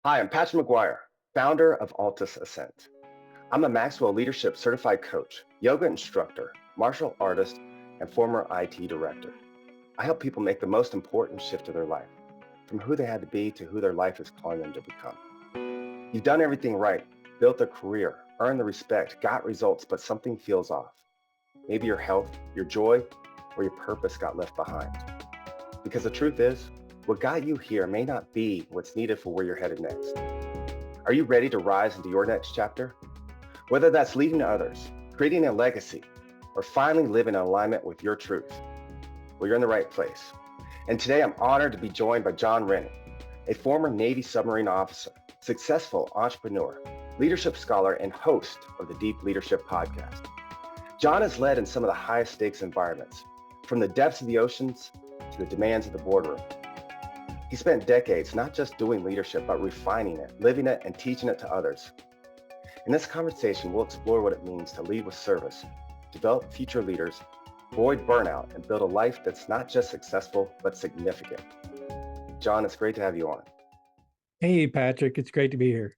Hi, I'm Patrick McGuire, founder of Altus Ascent. I'm a Maxwell Leadership Certified Coach, yoga instructor, martial artist, and former IT director. I help people make the most important shift of their life, from who they had to be to who their life is calling them to become. You've done everything right, built a career, earned the respect, got results, but something feels off. Maybe your health, your joy, or your purpose got left behind. Because the truth is, what got you here may not be what's needed for where you're headed next. Are you ready to rise into your next chapter? Whether that's leading others, creating a legacy, or finally living in alignment with your truth, well, you're in the right place. And today I'm honored to be joined by John Rennie, a former Navy submarine officer, successful entrepreneur, leadership scholar, and host of the Deep Leadership Podcast. John has led in some of the highest stakes environments, from the depths of the oceans to the demands of the boardroom. He spent decades not just doing leadership, but refining it, living it, and teaching it to others. In this conversation, we'll explore what it means to lead with service, develop future leaders, avoid burnout, and build a life that's not just successful, but significant. John, it's great to have you on. Hey, Patrick, it's great to be here.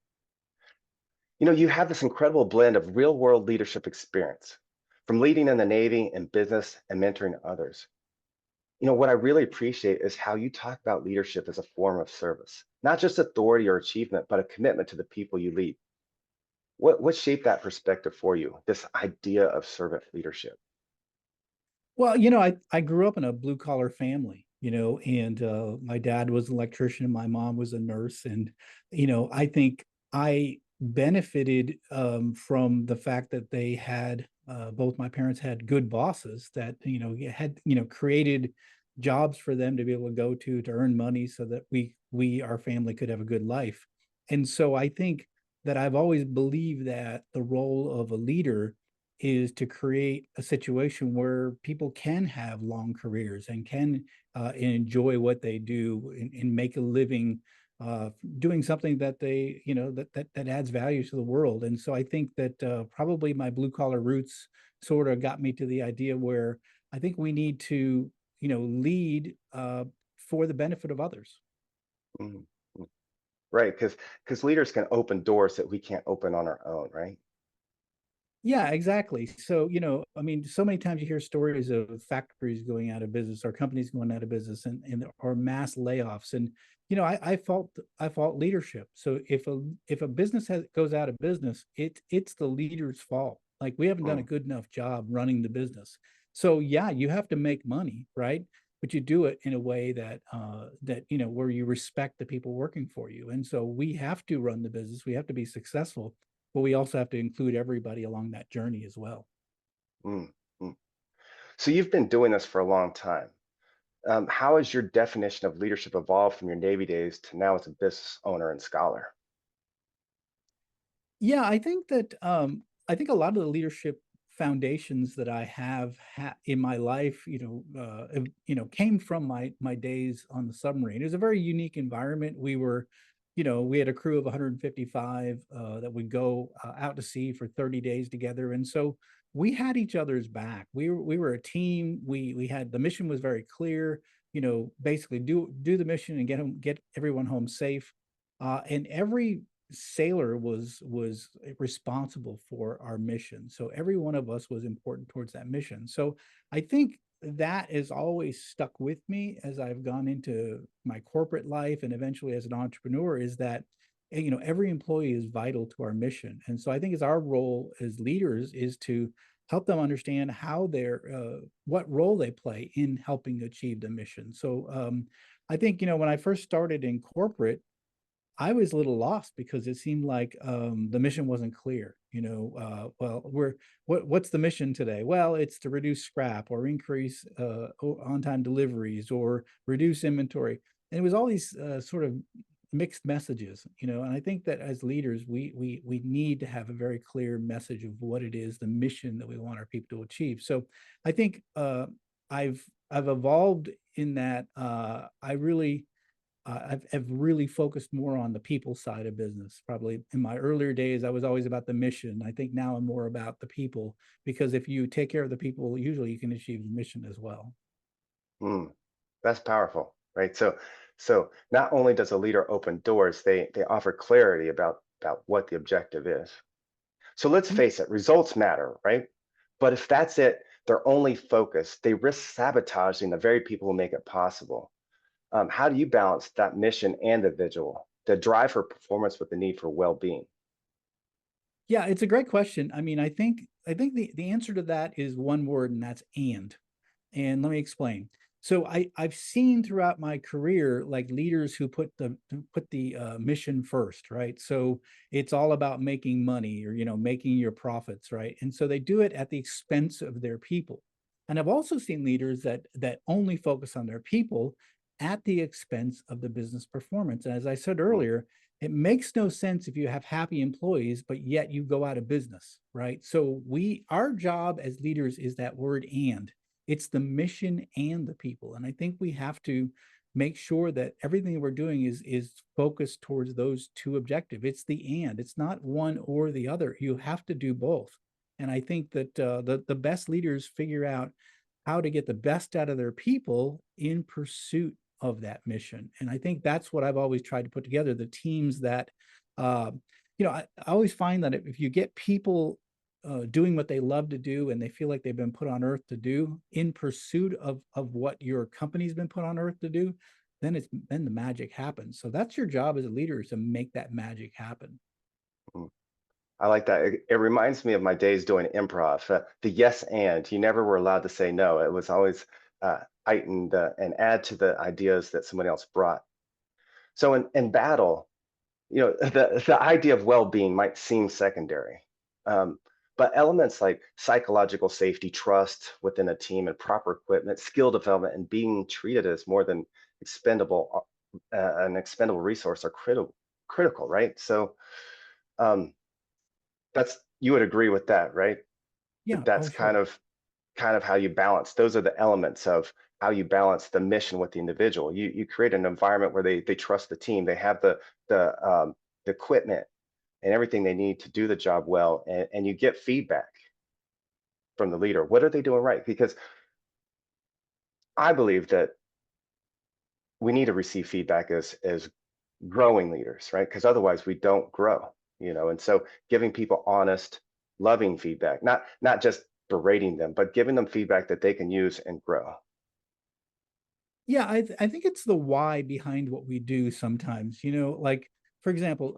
You have this incredible blend of real-world leadership experience, from leading in the Navy and business and mentoring others. What I really appreciate is how you talk about leadership as a form of service, not just authority or achievement, but a commitment to the people you lead. What shaped that perspective for you, this idea of servant leadership? Well, I grew up in a blue collar family, and my dad was an electrician and my mom was a nurse. And, I think I benefited from the fact that they had both my parents had good bosses that, had, created jobs for them to be able to go to earn money so that our family could have a good life. And so I think that I've always believed that the role of a leader is to create a situation where people can have long careers and can enjoy what they do and make a living doing something that they, that adds value to the world. And so I think that probably my blue collar roots sort of got me to the idea where I think we need to, lead for the benefit of others. Mhm. Right, because leaders can open doors that we can't open on our own, right? Yeah, exactly. So, I mean, so many times you hear stories of factories going out of business or companies going out of business and or mass layoffs. And, I fault leadership. So if a business goes out of business, it's the leader's fault. Like we haven't done a Mm, good enough job running the business. So yeah, you have to make money, right? But you do it in a way that where you respect the people working for you. And so we have to run the business. We have to be successful, but we also have to include everybody along that journey as well. mm, mm. So you've been doing this for a long time. How has your definition of leadership evolved from your Navy days to now as a business owner and scholar? Yeah, I think a lot of the leadership foundations that I have in my life, came from my days on the submarine. It was a very unique environment. We had a crew of 155 that would go out to sea for 30 days together, and so we had each other's back. We were a team. We had the mission was very clear. Basically do the mission and get everyone home safe. And every sailor was responsible for our mission. So every one of us was important towards that mission. So I think that has always stuck with me as I've gone into my corporate life and eventually as an entrepreneur is that every employee is vital to our mission. And so I think it's our role as leaders is to help them understand how what role they play in helping achieve the mission. So I think when I first started in corporate, I was a little lost because it seemed like the mission wasn't clear. Well, what's the mission today? Well, it's to reduce scrap or increase on-time deliveries or reduce inventory. And it was all these sort of mixed messages. And I think that as leaders, we need to have a very clear message of what it is, the mission that we want our people to achieve. So I think I've evolved in that I've really focused more on the people side of business. Probably in my earlier days, I was always about the mission. I think now I'm more about the people because if you take care of the people, usually you can achieve the mission as well. Mm, that's powerful, right? So So not only does a leader open doors, they offer clarity about what the objective is. So let's face it, results matter, right? But if that's it, they're only focused, they risk sabotaging the very people who make it possible. How do you balance that mission and the visual, the drive for performance with the need for well-being? Yeah, it's a great question. I mean, I think the answer to that is one word, and that's and. And let me explain. So I've seen throughout my career like leaders who put the mission first, right? So it's all about making money or making your profits, right? And so they do it at the expense of their people. And I've also seen leaders that only focus on their people at the expense of the business performance. And as I said Mm, earlier, it makes no sense if you have happy employees, but yet you go out of business, right? So our job as leaders is that word and. It's the mission and the people. And I think we have to make sure that everything we're doing is focused towards those two objectives. It's the and. It's not one or the other. You have to do both. And I think that the best leaders figure out how to get the best out of their people in pursuit of that mission. And I think that's what I've always tried to put together, the teams that uh, I always find that if you get people doing what they love to do and they feel like they've been put on earth to do in pursuit of what your company's been put on earth to do, then the magic happens. So that's your job as a leader, is to make that magic happen. mm. I like that. It reminds me of my days doing improv. The yes and you never were allowed to say no. It was always heightened and add to the ideas that somebody else brought. So in battle, the idea of well-being might seem secondary, um, but elements like psychological safety, trust within a team, and proper equipment, skill development, and being treated as more than expendable an expendable resource are critical, right? So um, that's you would agree with that, right? Yeah. That's Oh, sure. kind of how you balance. Those are the elements of how you balance the mission with the individual. You create an environment where they trust the team, they have the equipment and everything they need to do the job well, and you get feedback from the leader. What are they doing right? Because I believe that we need to receive feedback as growing leaders, right? Because otherwise we don't grow, and so giving people honest, loving feedback, not just berating them, but giving them feedback that they can use and grow. Yeah, I think it's the why behind what we do sometimes, like, for example,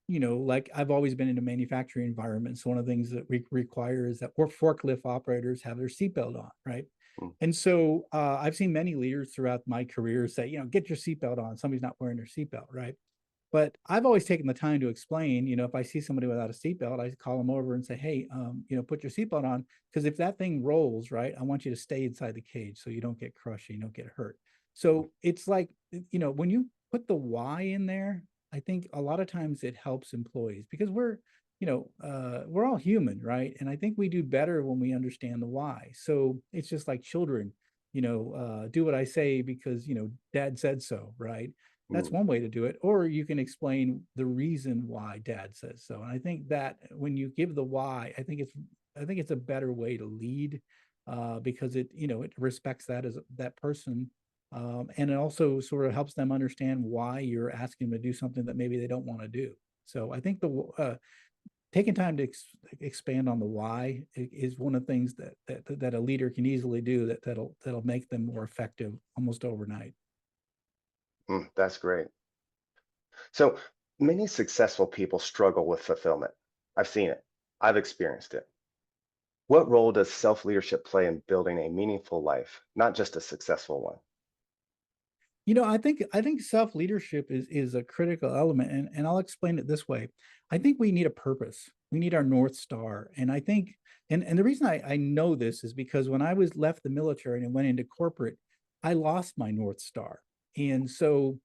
like I've always been in a manufacturing environment. So one of the things that we require is that forklift operators have their seatbelt on, right? Mm, And so I've seen many leaders throughout my career say, get your seatbelt on. Somebody's not wearing their seatbelt, right? But I've always taken the time to explain, if I see somebody without a seatbelt, I call them over and say, hey, put your seatbelt on. Because if that thing rolls, right, I want you to stay inside the cage so you don't get crushed, you don't get hurt. mm, So it's like, when you put the why in there, I think a lot of times it helps employees because we're all human, right? And I think we do better when we understand the why. So it's just like children, do what I say because, dad said so, right? That's mm, one way to do it. Or you can explain the reason why dad says so. And I think that when you give the why, I think it's a better way to lead because it respects that as that person. And it also sort of helps them understand why you're asking them to do something that maybe they don't want to do. So I think the taking time to expand on the why is one of the things that a leader can easily do that'll make them more effective almost overnight. that's great. So many successful people struggle with fulfillment. I've seen it. I've experienced it. What role does self-leadership play in building a meaningful life, not just a successful one? I think self-leadership is a critical element, and I'll explain it this way. I think we need a purpose. We need our North Star. And I think and the reason I know this is because when I was left the military and went into corporate, I lost my North Star. And so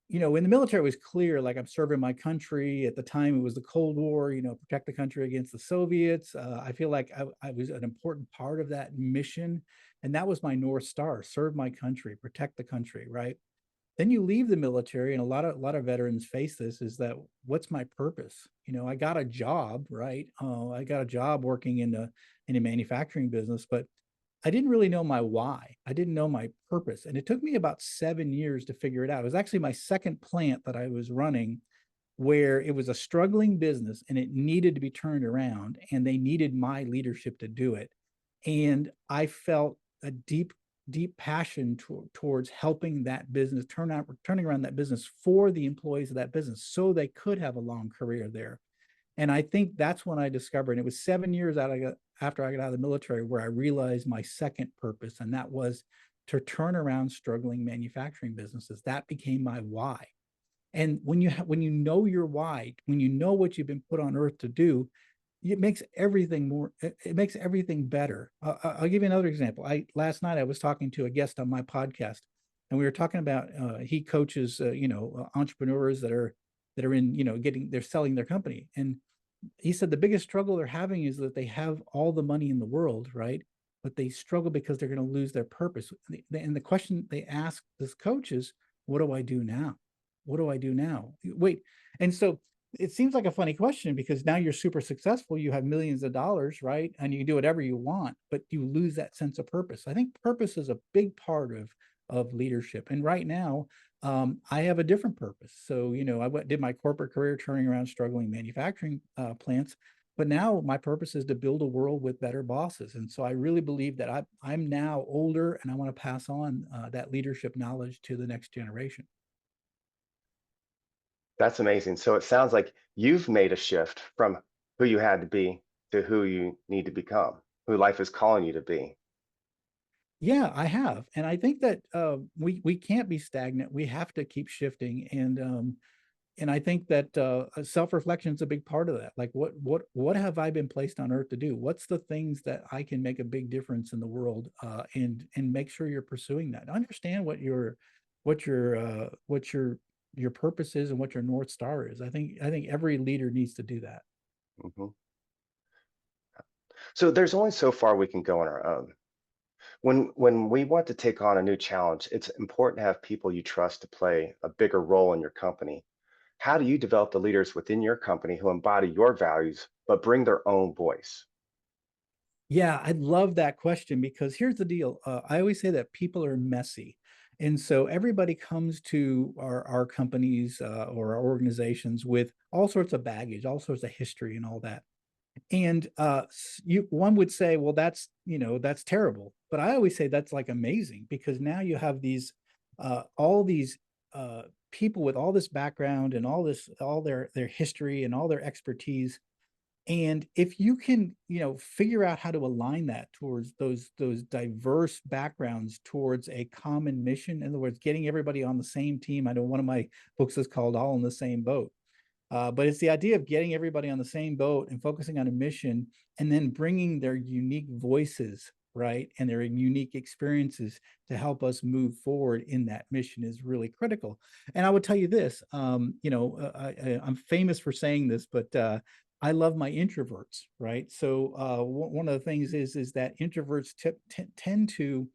in the military, it was clear, like I'm serving my country. At the time, it was the Cold War, protect the country against the Soviets. I feel like I was an important part of that mission. And that was my North Star: serve my country, protect the country, right? Then you leave the military, and a lot of veterans face this, is that what's my purpose? I got a job, right? I got a job working in a manufacturing business, but I didn't really know my why. I didn't know my purpose. And it took me about 7 years to figure it out. It was actually my second plant that I was running, where it was a struggling business and it needed to be turned around, and they needed my leadership to do it. And I felt a deep passion towards helping that business turning around that business for the employees of that business so they could have a long career there. And I think that's when I discovered, and it was 7 years after I got out of the military, where I realized my second purpose, and that was to turn around struggling manufacturing businesses. That became my why. And when you know your why, when you know what you've been put on earth to do, it makes everything it makes everything better. I'll give you another example. Last night I was talking to a guest on my podcast, and we were talking about he coaches entrepreneurs that are in they're selling their company. And he said the biggest struggle they're having is that they have all the money in the world, right? But they struggle because they're going to lose their purpose. And the question they ask this coach is, what do I do now? What do I do now? Wait. And so it seems like a funny question, because now you're super successful, you have millions of dollars, right? And you can do whatever you want, but you lose that sense of purpose. I think purpose is a big part of leadership. And right now, I have a different purpose. So, did my corporate career turning around struggling manufacturing plants, but now my purpose is to build a world with better bosses. And so I really believe that I'm now older, and I want to pass on that leadership knowledge to the next generation. That's amazing. So it sounds like you've made a shift from who you had to be to who you need to become, who life is calling you to be. Yeah, I have, and I think that we can't be stagnant. We have to keep shifting, and I think that self reflection is a big part of that. Like, what have I been placed on earth to do? What's the things that I can make a big difference in the world, and make sure you're pursuing that. Understand what your purpose is and what your North Star is. I think every leader needs to do that. Mhm. So there's only so far we can go on our own. When we want to take on a new challenge, it's important to have people you trust to play a bigger role in your company. How do you develop the leaders within your company who embody your values but bring their own voice? Yeah, I love that question, because here's the deal. I always say that people are messy. And so everybody comes to our companies or our organizations with all sorts of baggage, all sorts of history and all that. And one would say, well, that's terrible. But I always say that's like amazing, because now you have all these people with all this background and all their history and all their expertise. And if you can, figure out how to align that towards those diverse backgrounds towards a common mission, in other words, getting everybody on the same team. I know one of my books is called All in the Same Boat. But it's the idea of getting everybody on the same boat and focusing on a mission, and then bringing their unique voices, right, and their unique experiences to help us move forward in that mission is really critical. And I would tell you this, I'm famous for saying this, but I love my introverts, right? So one of the things is that introverts tend to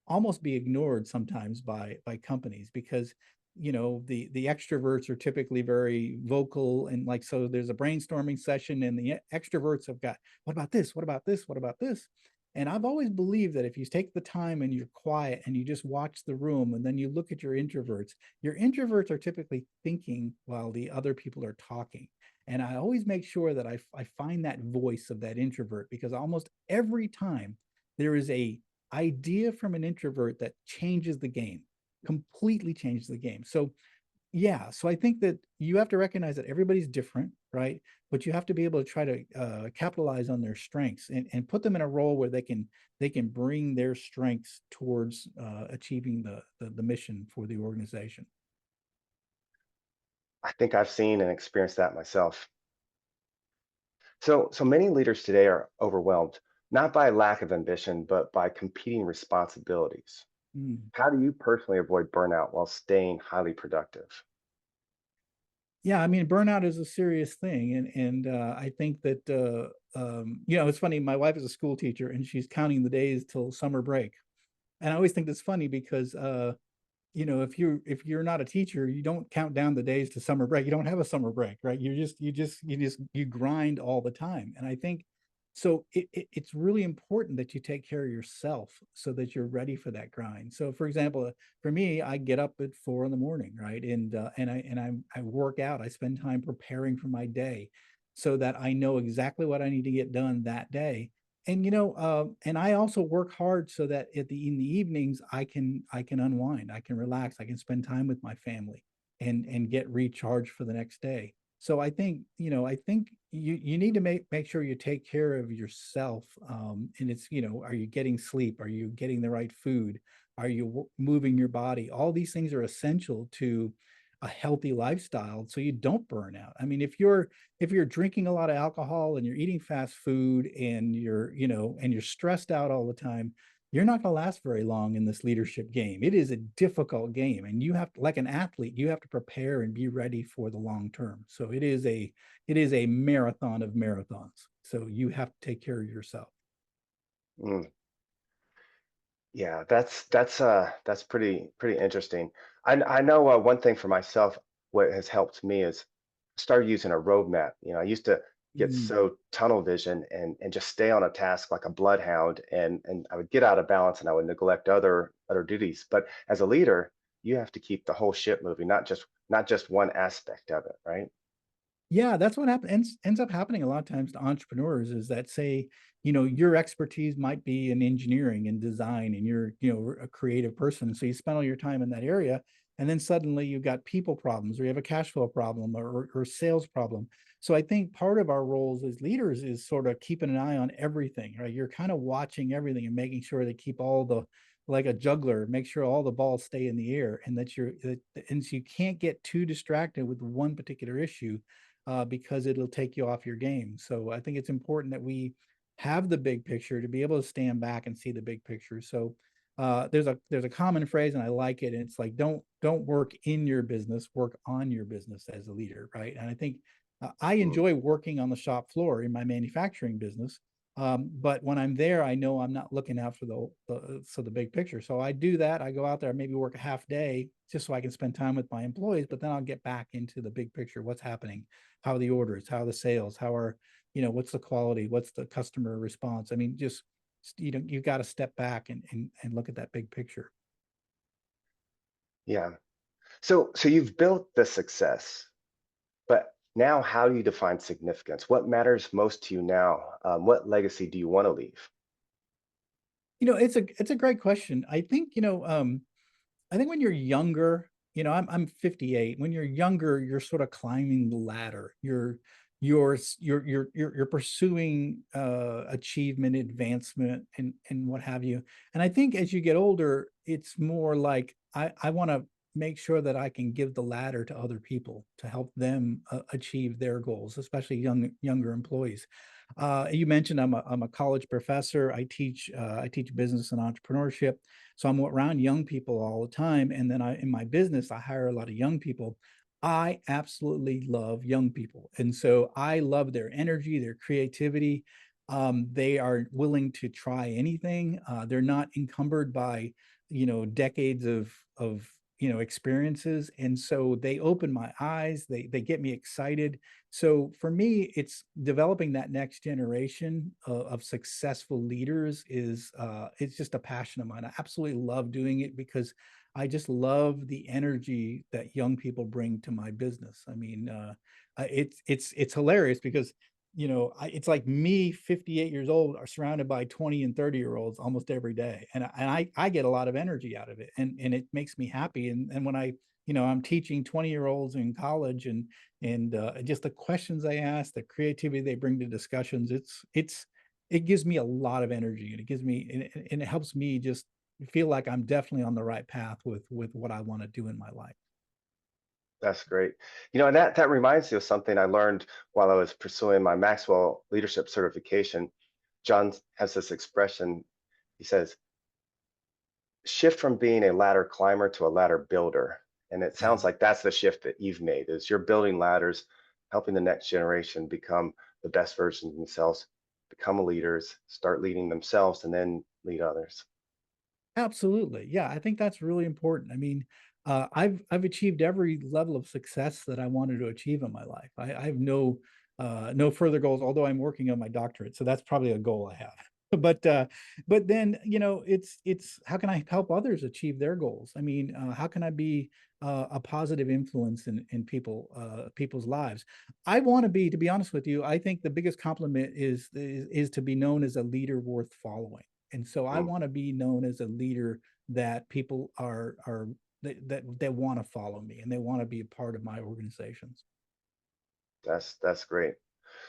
almost be ignored sometimes by companies, because the extroverts are typically very vocal, and like, so there's a brainstorming session, and the extroverts have got, what about this, what about this, what about this? And I've always believed that if you take the time and you're quiet and you just watch the room, and then you look at your introverts are typically thinking while the other people are talking. And I always make sure that I find that voice of that introvert, because almost every time there is a idea from an introvert that changes the game, completely changes the game. So yeah, so I think that you have to recognize that everybody's different, right? But you have to be able to try to capitalize on their strengths, and put them in a role where they can bring their strengths towards achieving the mission for the organization. I think I've seen and experienced that myself. So many leaders today are overwhelmed, not by lack of ambition, but by competing responsibilities. Mm. How do you personally avoid burnout while staying highly productive? Yeah, I mean, burnout is a serious thing, and I think that it's funny. My wife is a school teacher, and she's counting the days till summer break, and I always think that's funny, because if you're not a teacher, you don't count down the days to summer break. You don't have a summer break, right? You grind all the time. And I think So it's really important that you take care of yourself so that you're ready for that grind. So for example, for me, I get up at 4 in the morning, right? And I work out. I spend time preparing for my day so that I know exactly what I need to get done that day. And and I also work hard so that in the evenings I can unwind, I can relax, I can spend time with my family and get recharged for the next day. So I think you need to make sure you take care of yourself. And it's, are you getting sleep? Are you getting the right food? Are you moving your body? All these things are essential to a healthy lifestyle so you don't burn out. I mean, if you're drinking a lot of alcohol and you're eating fast food and you're stressed out all the time, you're not going to last very long in this leadership game. It is a difficult game, and you have to, like an athlete, you have to prepare and be ready for the long term. So it is a marathon of marathons. So you have to take care of yourself. Mm, yeah, that's pretty interesting. I know one thing for myself, what has helped me is start using a roadmap. I used to get Mm. so tunnel vision and just stay on a task like a bloodhound, and I would get out of balance and I would neglect other duties. But as a leader, you have to keep the whole ship moving, not just one aspect of it, right? Yeah, that's what happens ends up happening a lot of times to entrepreneurs is that say, your expertise might be in engineering and design and you're, a creative person. So you spend all your time in that area and then suddenly you've got people problems or you have a cash flow problem or sales problem. So I think part of our roles as leaders is sort of keeping an eye on everything, right? You're kind of watching everything and making sure to keep all the like a juggler, make sure all the balls stay in the air and and so you can't get too distracted with one particular issue because it'll take you off your game. So I think it's important that we have the big picture to be able to stand back and see the big picture. So there's a common phrase, and I like it. And it's like don't work in your business, work on your business as a leader, right? And I think I Mm, enjoy working on the shop floor in my manufacturing business. But when I'm there, I know I'm not looking out for the big picture. So I do that. I go out there, maybe work a half day just so I can spend time with my employees. But then I'll get back into the big picture. What's happening? How are the orders? How are the sales? What's the quality? What's the customer response? I mean, just you've got to step back and look at that big picture. yeah. So you've built the success. But now, how do you define significance? What matters most to you now? What legacy do you want to leave? It's a great question. I think when you're younger, I'm 58. When you're younger, you're sort of climbing the ladder. You're pursuing achievement, advancement, and what have you. And I think as you get older, it's more like I want to make sure that I can give the ladder to other people to help them achieve their goals, especially younger employees. You mentioned I'm a college professor. I teach business and entrepreneurship. So I'm around young people all the time. And then in my business, I hire a lot of young people. I absolutely love young people. And so I love their energy, their creativity. They are willing to try anything. They're not encumbered by, decades of experiences. And so they open my eyes. They get me excited. So for me, it's developing that next generation of successful leaders is it's just a passion of mine. I absolutely love doing it because I just love the energy that young people bring to my business. I mean, it's hilarious because it's like me, 58 years old, are surrounded by 20 and 30-year-olds almost every day, and I get a lot of energy out of it, and it makes me happy. And when I'm teaching 20-year-olds in college and just the questions they ask, the creativity they bring to discussions, it gives me a lot of energy, and it helps me just feel like I'm definitely on the right path with what I want to do in my life. That's great. And that reminds me of something I learned while I was pursuing my Maxwell leadership certification. John has this expression. He says, shift from being a ladder climber to a ladder builder. And it Yeah. sounds like that's the shift that you've made is you're building ladders, helping the next generation become the best version of themselves, become leaders, start leading themselves, and then lead others. Absolutely. Yeah, I think that's really important. I mean, I've achieved every level of success that I wanted to achieve in my life. I have no No further goals, although I'm working on my doctorate, so that's probably a goal I have. But then, it's how can I help others achieve their goals? I mean, how can I be a positive influence in people's lives? I want to be honest with you, I think the biggest compliment is to be known as a leader worth following. And so I Mm, want to be known as a leader that people are that want to follow me and they want to be a part of my organizations. that's great.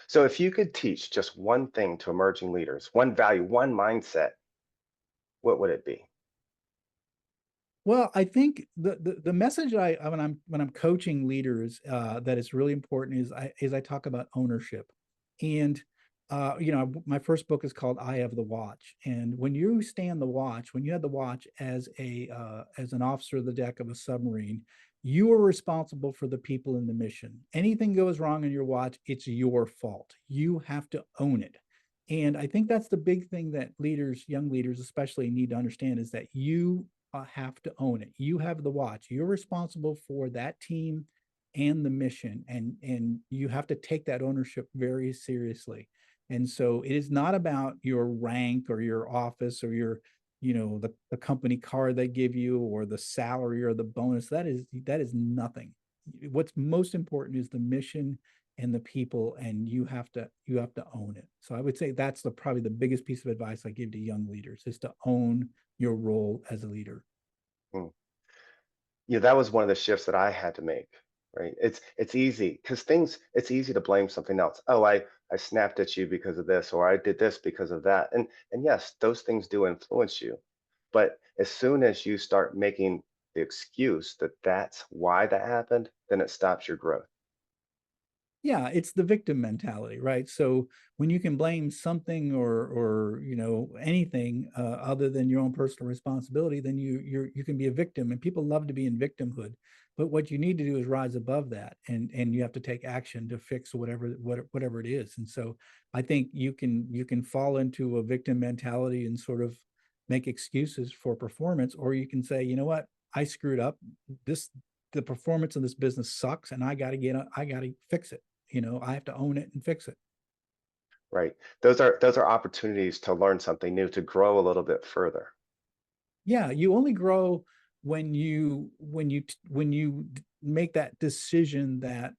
So if you could teach just one thing to emerging leaders, one value, one mindset, what would it be? Well, I think the message when I'm coaching leaders that is really important is I talk about ownership, and my first book is called I Have the Watch, and when you stand the watch, when you have the watch as an officer of the deck of a submarine, you are responsible for the people in the mission. Anything goes wrong in your watch, it's your fault. You have to own it. And I think that's the big thing that leaders, young leaders especially, need to understand is that you have to own it. You have the watch. You're responsible for that team and the mission, and you have to take that ownership very seriously. And so it is not about your rank or your office or your the company car they give you or the salary or the bonus. That is nothing. What's most important is the mission and the people, and you have to own it. So I would say that's probably the biggest piece of advice I give to young leaders is to own your role as a leader. Mm. Yeah, that was one of the shifts that I had to make, right? It's easy because things it's easy to blame something else. Oh, I snapped at you because of this, or I did this because of that. And yes, those things do influence you. But as soon as you start making the excuse that that's why that happened, then it stops your growth. Yeah, it's the victim mentality, right? So when you can blame something or anything other than your own personal responsibility, then you can be a victim, and people love to be in victimhood. But what you need to do is rise above that, and you have to take action to fix whatever it is. And so I think you can fall into a victim mentality and sort of make excuses for performance, or you can say, you know what, I screwed up. This the performance of this business sucks, and I got to fix it. I have to own it and fix it. Right. Those are opportunities to learn something new, to grow a little bit further. Yeah, you only grow when you make that decision that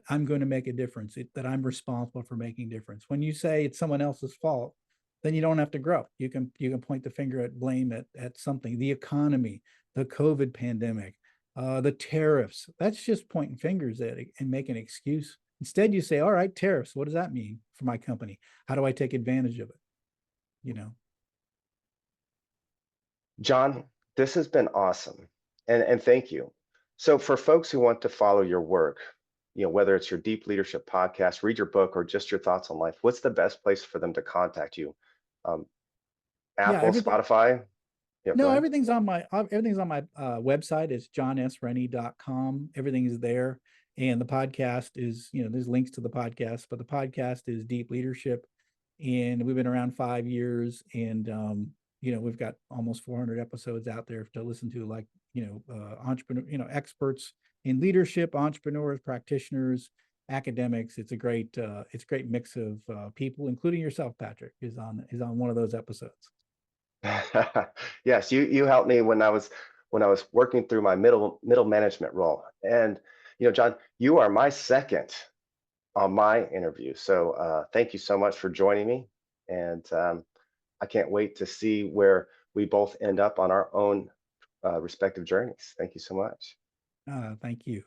I'm going to make a difference, that I'm responsible for making difference. When you say it's someone else's fault, then you don't have to grow. You can point the finger at blame at something, the economy, the COVID pandemic, the tariffs. That's just pointing fingers at it and making an excuse. Instead, you say, all right, tariffs, what does that mean for my company? How do I take advantage of it? You know? John, this has been awesome. And thank you. So for folks who want to follow your work, whether it's your deep leadership podcast, read your book, or just your thoughts on life, what's the best place for them to contact you? Um, Yeah, Apple, everything. Spotify? Yeah, go No, ahead. everything's on my website. It's johnsrennie.com. Everything is there. And the podcast is, there's links to the podcast, but the podcast is Deep Leadership. And we've been around 5 years, and we've got almost 400 episodes out there to listen to, like, entrepreneur, experts in leadership, entrepreneurs, practitioners, academics. It's a great mix of people, including yourself, Patrick, is on one of those episodes. Yes, you helped me when I was working through my middle management role. And John, you are my second on my interview. So thank you so much for joining me. And I can't wait to see where we both end up on our own respective journeys. Thank you so much. Thank you.